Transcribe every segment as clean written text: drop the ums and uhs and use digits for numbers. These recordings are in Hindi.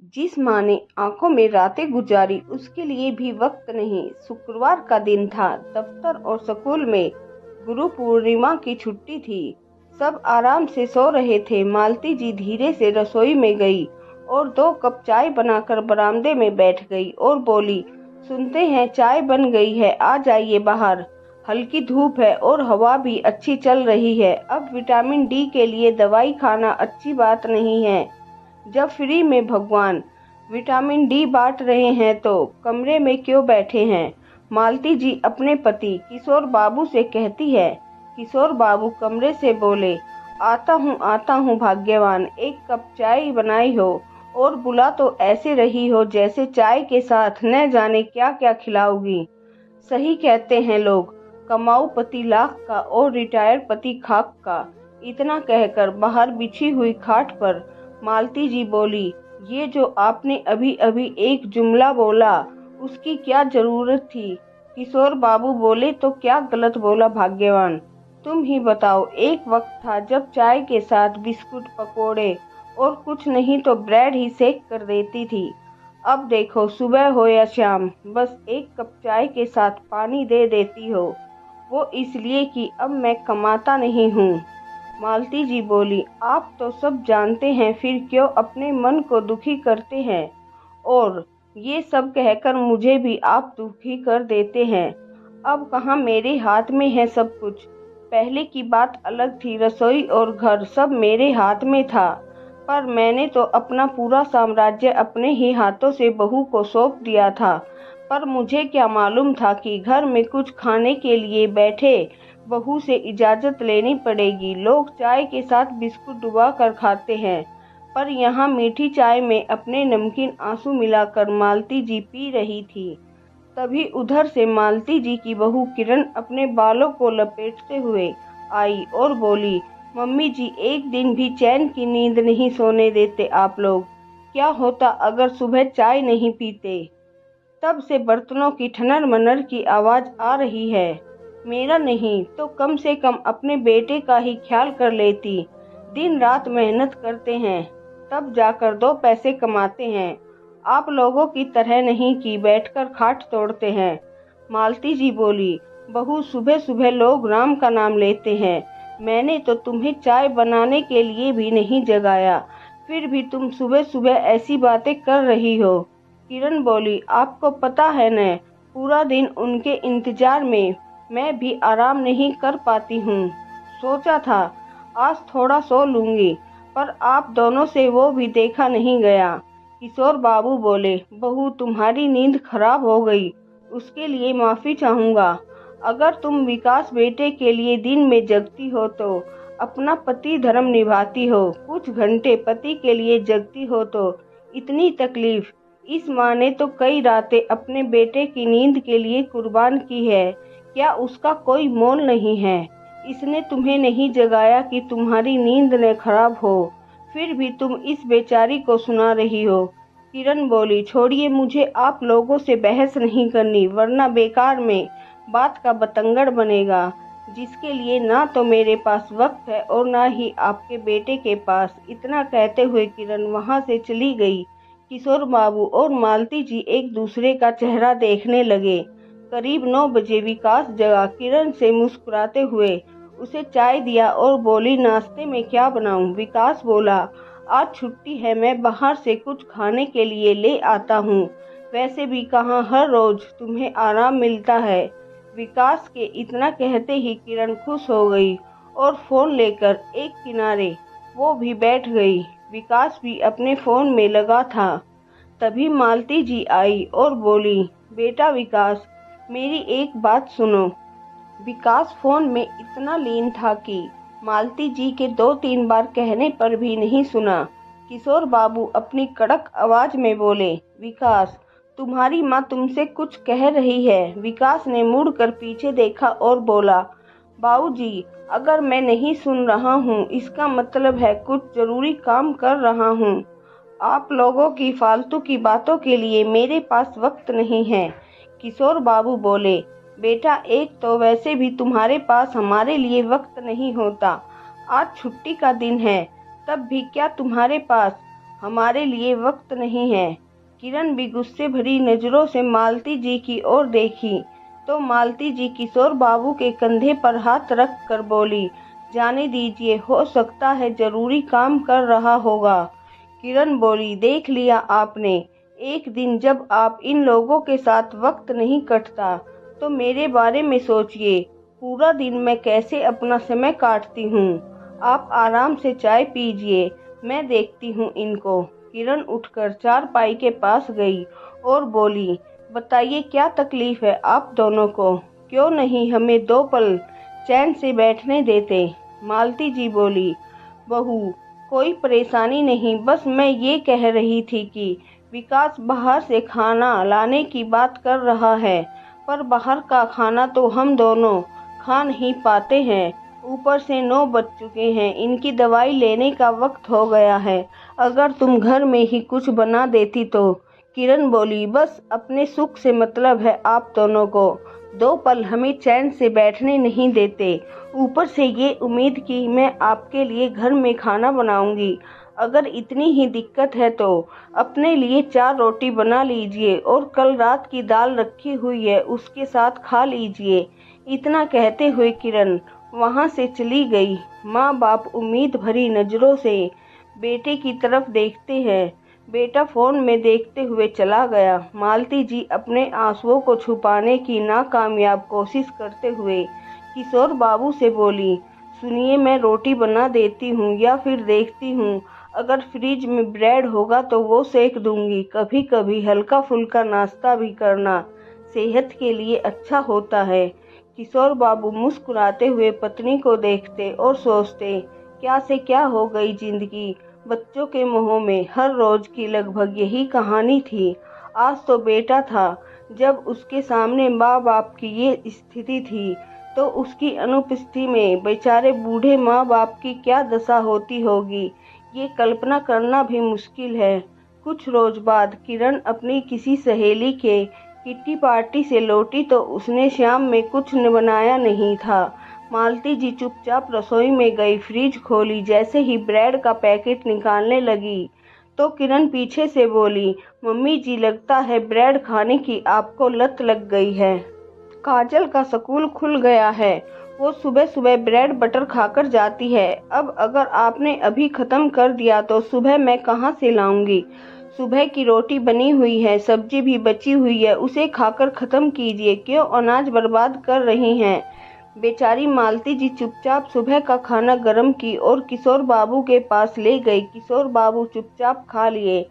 जिस माँ ने आंखों में रातें गुजारी उसके लिए भी वक्त नहीं। शुक्रवार का दिन था। दफ्तर और स्कूल में गुरु पूर्णिमा की छुट्टी थी। सब आराम से सो रहे थे। मालती जी धीरे से रसोई में गई और 2 कप चाय बनाकर बरामदे में बैठ गई और बोली, सुनते हैं चाय बन गई है, आ जाइए बाहर। हल्की धूप है और हवा भी अच्छी चल रही है। अब विटामिन डी के लिए दवाई खाना अच्छी बात नहीं है। जब फ्री में भगवान विटामिन डी बांट रहे हैं तो कमरे में क्यों बैठे हैं। मालती जी अपने पति किशोर बाबू से कहती है। किशोर बाबू कमरे से बोले, आता हूँ भाग्यवान, 1 कप चाय बनाई हो और बुला तो ऐसे रही हो जैसे चाय के साथ न जाने क्या क्या खिलाओगी। सही कहते हैं लोग, कमाऊ पति लाख का और रिटायर पति खाक का। इतना कहकर बाहर बिछी हुई खाट पर मालती जी बोली, ये जो आपने अभी अभी एक जुमला बोला उसकी क्या जरूरत थी। किशोर बाबू बोले, तो क्या गलत बोला भाग्यवान, तुम ही बताओ। एक वक्त था जब चाय के साथ बिस्कुट, पकोड़े और कुछ नहीं तो ब्रेड ही सेक कर देती थी। अब देखो, सुबह हो या शाम, बस 1 कप चाय के साथ पानी दे देती हो। वो इसलिए कि अब मैं कमाता नहीं हूँ। मालती जी बोली, आप तो सब जानते हैं, फिर क्यों अपने मन को दुखी करते हैं। और ये सब कहकर मुझे भी आप दुखी कर देते हैं। अब कहाँ मेरे हाथ में है सब कुछ। पहले की बात अलग थी, रसोई और घर सब मेरे हाथ में था। पर मैंने तो अपना पूरा साम्राज्य अपने ही हाथों से बहू को सौंप दिया था। पर मुझे क्या मालूम था कि घर में कुछ खाने के लिए बैठे बहू से इजाजत लेनी पड़ेगी। लोग चाय के साथ बिस्कुट डुबा कर खाते हैं, पर यहाँ मीठी चाय में अपने नमकीन आंसू मिलाकर मालती जी पी रही थी। तभी उधर से मालती जी की बहू किरण अपने बालों को लपेटते हुए आई और बोली, मम्मी जी, एक दिन भी चैन की नींद नहीं सोने देते आप लोग। क्या होता अगर सुबह चाय नहीं पीते। तब से बर्तनों की ठनर मनर की आवाज आ रही है। मेरा नहीं तो कम से कम अपने बेटे का ही ख्याल कर लेती। दिन रात मेहनत करते हैं, तब जाकर 2 पैसे कमाते हैं। आप लोगों की तरह नहीं कि बैठकर खाट तोड़ते हैं। मालती जी बोली, बहू, सुबह सुबह लोग राम का नाम लेते हैं। मैंने तो तुम्हें चाय बनाने के लिए भी नहीं जगाया, फिर भी तुम सुबह सुबह ऐसी बातें कर रही हो। किरण बोली, आपको पता है न, पूरा दिन उनके इंतजार में मैं भी आराम नहीं कर पाती हूँ। सोचा था आज थोड़ा सो लूंगी, पर आप दोनों से वो भी देखा नहीं गया। किशोर बाबू बोले, बहू, तुम्हारी नींद खराब हो गई, उसके लिए माफी चाहूंगा। अगर तुम विकास बेटे के लिए दिन में जगती हो तो अपना पति धर्म निभाती हो, कुछ घंटे पति के लिए जगती हो तो इतनी तकलीफ। इस माँ ने तो कई रातें अपने बेटे की नींद के लिए कुर्बान की है। क्या उसका कोई मोल नहीं है। इसने तुम्हें नहीं जगाया कि तुम्हारी नींद न खराब हो, फिर भी तुम इस बेचारी को सुना रही हो। किरण बोली, छोड़िए, मुझे आप लोगों से बहस नहीं करनी, वरना बेकार में बात का बतंगड़ बनेगा, जिसके लिए ना तो मेरे पास वक्त है और ना ही आपके बेटे के पास। इतना कहते हुए किरण वहां से चली गई। किशोर बाबू और मालती जी एक दूसरे का चेहरा देखने लगे। करीब 9 बजे विकास जगा। किरण से मुस्कुराते हुए उसे चाय दिया और बोली, नाश्ते में क्या बनाऊं। विकास बोला, आज छुट्टी है, मैं बाहर से कुछ खाने के लिए ले आता हूँ। वैसे भी कहाँ हर रोज तुम्हें आराम मिलता है। विकास के इतना कहते ही किरण खुश हो गई और फोन लेकर एक किनारे वो भी बैठ गई। विकास भी अपने फोन में लगा था। तभी मालती जी आई और बोली, बेटा विकास, मेरी एक बात सुनो। विकास फोन में इतना लीन था कि मालती जी के 2-3 बार कहने पर भी नहीं सुना। किशोर बाबू अपनी कड़क आवाज में बोले, विकास, तुम्हारी माँ तुमसे कुछ कह रही है। विकास ने मुड़कर पीछे देखा और बोला, बाबूजी, अगर मैं नहीं सुन रहा हूँ इसका मतलब है कुछ जरूरी काम कर रहा हूँ। आप लोगों की फालतू की बातों के लिए मेरे पास वक्त नहीं है। किशोर बाबू बोले, बेटा, एक तो वैसे भी तुम्हारे पास हमारे लिए वक्त नहीं होता। आज छुट्टी का दिन है, तब भी क्या तुम्हारे पास हमारे लिए वक्त नहीं है। किरण भी गुस्से भरी नजरों से मालती जी की ओर देखी तो मालती जी किशोर बाबू के कंधे पर हाथ रख कर बोली, जाने दीजिए, हो सकता है जरूरी काम कर रहा होगा। किरण बोली, देख लिया आपने, एक दिन जब आप इन लोगों के साथ वक्त नहीं कटता तो मेरे बारे में सोचिए, पूरा दिन मैं कैसे अपना समय काटती हूँ। आप आराम से चाय पीजिए, मैं देखती हूँ इनको। किरण उठकर चारपाई के पास गई और बोली, बताइए क्या तकलीफ है आप दोनों को, क्यों नहीं हमें 2 पल चैन से बैठने देते। मालती जी बोली, बहू कोई परेशानी नहीं, बस मैं ये कह रही थी कि विकास बाहर से खाना लाने की बात कर रहा है, पर बाहर का खाना तो हम दोनों खा नहीं पाते हैं। ऊपर से 9 बज चुके हैं, इनकी दवाई लेने का वक्त हो गया है। अगर तुम घर में ही कुछ बना देती तो। किरण बोली, बस अपने सुख से मतलब है आप दोनों को, 2 पल हमें चैन से बैठने नहीं देते। ऊपर से ये उम्मीद कि मैं आपके लिए घर में खाना बनाऊंगी। अगर इतनी ही दिक्कत है तो अपने लिए 4 रोटी बना लीजिए और कल रात की दाल रखी हुई है उसके साथ खा लीजिए। इतना कहते हुए किरण वहां से चली गई। माँ बाप उम्मीद भरी नजरों से बेटे की तरफ देखते हैं। बेटा फोन में देखते हुए चला गया। मालती जी अपने आंसुओं को छुपाने की नाकामयाब कोशिश करते हुए किशोर बाबू से बोली, सुनिए, मैं रोटी बना देती हूँ या फिर देखती हूँ, अगर फ्रिज में ब्रेड होगा तो वो सेक दूंगी। कभी कभी हल्का फुल्का नाश्ता भी करना सेहत के लिए अच्छा होता है। किशोर बाबू मुस्कुराते हुए पत्नी को देखते और सोचते, क्या से क्या हो गई जिंदगी। बच्चों के मुंहों में हर रोज की लगभग यही कहानी थी। आज तो बेटा था, जब उसके सामने माँ बाप की ये स्थिति थी तो उसकी अनुपस्थिति में बेचारे बूढ़े माँ बाप की क्या दशा होती होगी, ये कल्पना करना भी मुश्किल है। कुछ रोज बाद किरण अपनी किसी सहेली के किट्टी पार्टी से लौटी तो उसने शाम में कुछ बनाया नहीं था। मालती जी चुपचाप रसोई में गई, फ्रिज खोली, जैसे ही ब्रेड का पैकेट निकालने लगी तो किरण पीछे से बोली, मम्मी जी लगता है ब्रेड खाने की आपको लत लग गई है। काजल का स्कूल खुल गया है, वो सुबह सुबह ब्रेड बटर खाकर जाती है। अब अगर आपने अभी खत्म कर दिया तो सुबह मैं कहाँ से लाऊंगी। सुबह की रोटी बनी हुई है, सब्जी भी बची हुई है, उसे खाकर खत्म कीजिए, क्यों अनाज बर्बाद कर रही हैं। बेचारी मालती जी चुपचाप सुबह का खाना गर्म की और किशोर बाबू के पास ले गई। किशोर बाबू चुपचाप खा लिए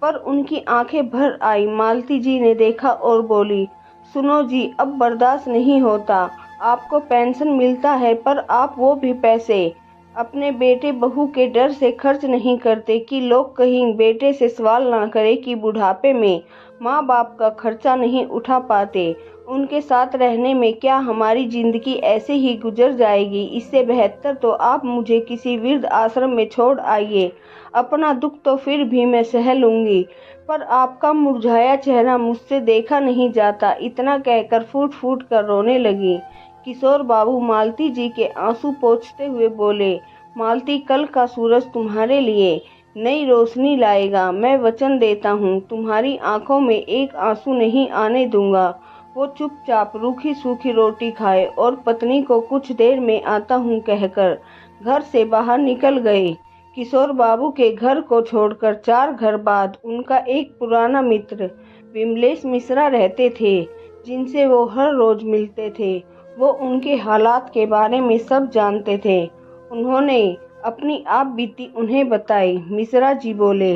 पर उनकी आंखें भर आई। मालती जी ने देखा और बोली, सुनो जी, अब बर्दाश्त नहीं होता। आपको पेंशन मिलता है पर आप वो भी पैसे अपने बेटे बहू के डर से खर्च नहीं करते कि लोग कहीं बेटे से सवाल ना करे कि बुढ़ापे में माँ बाप का खर्चा नहीं उठा पाते। उनके साथ रहने में क्या हमारी जिंदगी ऐसे ही गुजर जाएगी। इससे बेहतर तो आप मुझे किसी वृद्ध आश्रम में छोड़ आइए। अपना दुख तो फिर भी मैं सह लूंगी, पर आपका मुरझाया चेहरा मुझसे देखा नहीं जाता। इतना कहकर फूट फूट कर रोने लगी। किशोर बाबू मालती जी के आंसू पोंछते हुए बोले, मालती, कल का सूरज तुम्हारे लिए नई रोशनी लाएगा। मैं वचन देता हूँ, तुम्हारी आंखों में एक आंसू नहीं आने दूंगा। वो चुपचाप रूखी सूखी रोटी खाए और पत्नी को कुछ देर में आता हूँ कहकर घर से बाहर निकल गए। किशोर बाबू के घर को छोड़कर 4 घर बाद उनका एक पुराना मित्र विमलेश मिश्रा रहते थे, जिनसे वो हर रोज मिलते थे। वो उनके हालात के बारे में सब जानते थे। उन्होंने अपनी आप बीती उन्हें बताई। मिश्रा जी बोले,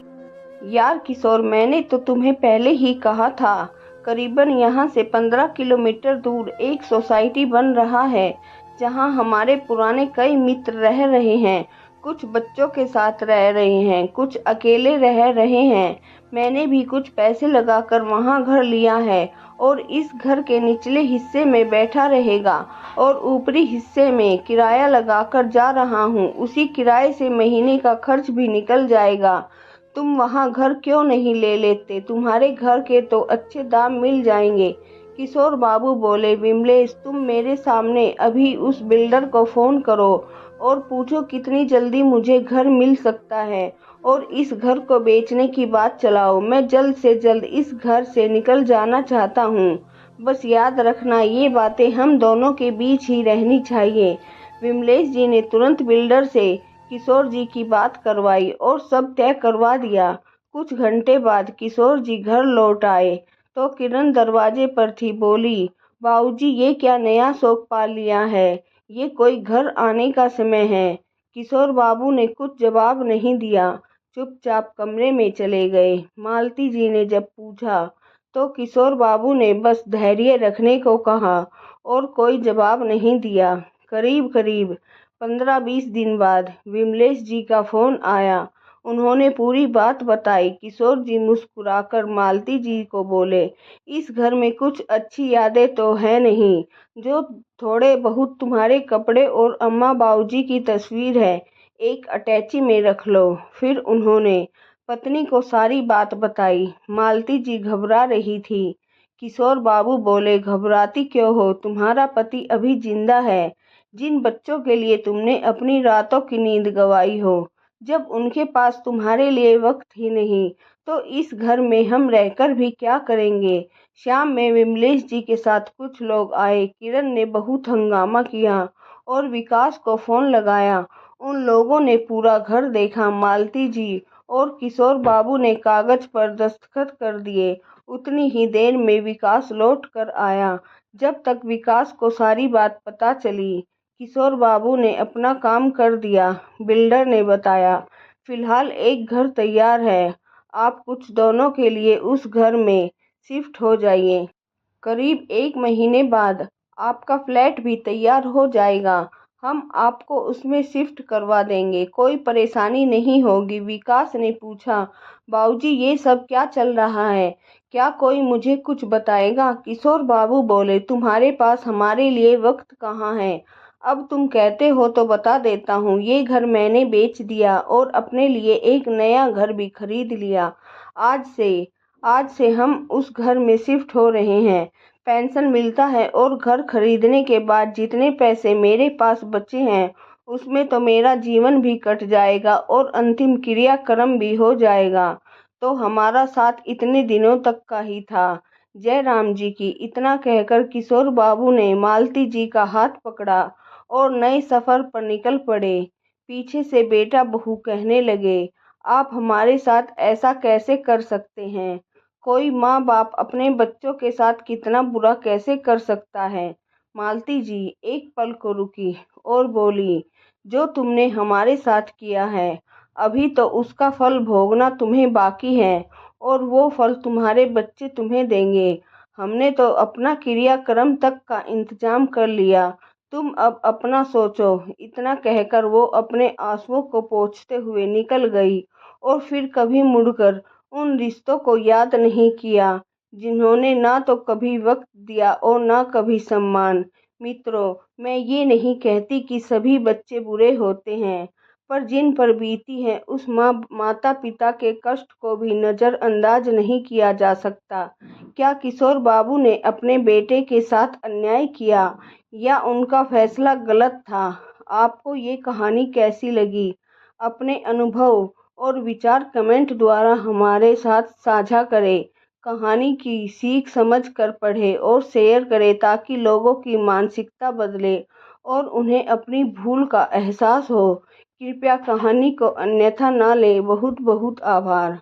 यार किशोर, मैंने तो तुम्हें पहले ही कहा था, करीबन यहाँ से 15 किलोमीटर दूर एक सोसाइटी बन रहा है जहाँ हमारे पुराने कई मित्र रह रहे हैं। कुछ बच्चों के साथ रह रहे हैं, कुछ अकेले रह रहे हैं। मैंने भी कुछ पैसे लगाकर वहाँ घर लिया है और इस घर के निचले हिस्से में बैठा रहेगा और ऊपरी हिस्से में किराया लगाकर जा रहा हूँ। उसी किराए से महीने का खर्च भी निकल जाएगा। तुम वहाँ घर क्यों नहीं ले लेते, तुम्हारे घर के तो अच्छे दाम मिल जाएंगे। किशोर बाबू बोले, विमलेश तुम मेरे सामने अभी उस बिल्डर को फोन करो और पूछो कितनी जल्दी मुझे घर मिल सकता है और इस घर को बेचने की बात चलाओ। मैं जल्द से जल्द इस घर से निकल जाना चाहता हूँ। बस याद रखना ये बातें हम दोनों के बीच ही रहनी चाहिए। विमलेश जी ने तुरंत बिल्डर से किशोर जी की बात करवाई और सब तय करवा दिया। कुछ घंटे बाद किशोर जी घर लौट आए तो किरण दरवाजे पर थी। बोली, बाबूजी ये क्या नया शौक पाल लिया है, ये कोई घर आने का समय है। किशोर बाबू ने कुछ जवाब नहीं दिया, चुपचाप कमरे में चले गए। मालती जी ने जब पूछा तो किशोर बाबू ने बस धैर्य रखने को कहा और कोई जवाब नहीं दिया। करीब करीब 15-20 दिन बाद विमलेश जी का फोन आया। उन्होंने पूरी बात बताई। किशोर जी मुस्कुराकर मालती जी को बोले, इस घर में कुछ अच्छी यादें तो है नहीं, जो थोड़े बहुत तुम्हारे कपड़े और अम्मा बाबूजी की तस्वीर है, एक अटैची में रख लो। फिर उन्होंने पत्नी को सारी बात बताई। मालती जी घबरा रही थी। किशोर बाबू बोले, घबराती क्यों हो, तुम्हारा पति अभी जिंदा है। जिन बच्चों के लिए तुमने अपनी रातों की नींद गंवाई हो, जब उनके पास तुम्हारे लिए वक्त ही नहीं, तो इस घर में हम रहकर भी क्या करेंगे। शाम में विमलेश जी के साथ कुछ लोग आए। किरण ने बहुत हंगामा किया और विकास को फोन लगाया। उन लोगों ने पूरा घर देखा। मालती जी और किशोर बाबू ने कागज पर दस्तखत कर दिए। उतनी ही देर में विकास लौट कर आया। जब तक विकास को सारी बात पता चली, किशोर बाबू ने अपना काम कर दिया। बिल्डर ने बताया, फिलहाल एक घर तैयार है, आप कुछ दोनों के लिए उस घर में शिफ्ट हो जाइए। करीब 1 महीने बाद आपका फ्लैट भी तैयार हो जाएगा। हम आपको उसमें शिफ्ट करवा देंगे, कोई परेशानी नहीं होगी। विकास ने पूछा, बाबूजी ये सब क्या चल रहा है, क्या कोई मुझे कुछ बताएगा। किशोर बाबू बोले, तुम्हारे पास हमारे लिए वक्त कहाँ है, अब तुम कहते हो तो बता देता हूँ। ये घर मैंने बेच दिया और अपने लिए एक नया घर भी खरीद लिया। आज से हम उस घर में शिफ्ट हो रहे हैं। पेंशन मिलता है और घर खरीदने के बाद जितने पैसे मेरे पास बचे हैं, उसमें तो मेरा जीवन भी कट जाएगा और अंतिम क्रियाक्रम भी हो जाएगा। तो हमारा साथ इतने दिनों तक का ही था। जय राम जी की। इतना कहकर किशोर बाबू ने मालती जी का हाथ पकड़ा और नए सफर पर निकल पड़े। पीछे से बेटा बहू कहने लगे, आप हमारे साथ ऐसा कैसे कर सकते हैं। कोई माँ बाप अपने बच्चों के साथ कितना बुरा कैसे कर सकता है। मालती जी एक पल को रुकी और बोली, जो तुमने हमारे साथ किया है, अभी तो उसका फल भोगना तुम्हें बाकी है और वो फल तुम्हारे बच्चे तुम्हें देंगे। हमने तो अपना क्रियाक्रम तक का इंतजाम कर लिया, तुम अब अपना सोचो। इतना कहकर वो अपने आंसुओं को पोंछते हुए निकल गई और फिर कभी मुड़कर उन रिश्तों को याद नहीं किया जिन्होंने ना तो कभी वक्त दिया और ना कभी सम्मान। मित्रों, मैं ये नहीं कहती कि सभी बच्चे बुरे होते हैं, पर जिन पर बीती है उस माता पिता के कष्ट को भी नज़रअंदाज नहीं किया जा सकता। क्या किशोर बाबू ने अपने बेटे के साथ अन्याय किया या उनका फैसला गलत था। आपको ये कहानी कैसी लगी, अपने अनुभव और विचार कमेंट द्वारा हमारे साथ साझा करें। कहानी की सीख समझ कर पढ़ें और शेयर करें ताकि लोगों की मानसिकता बदले और उन्हें अपनी भूल का एहसास हो। कृपया कहानी को अन्यथा ना लें। बहुत बहुत आभार।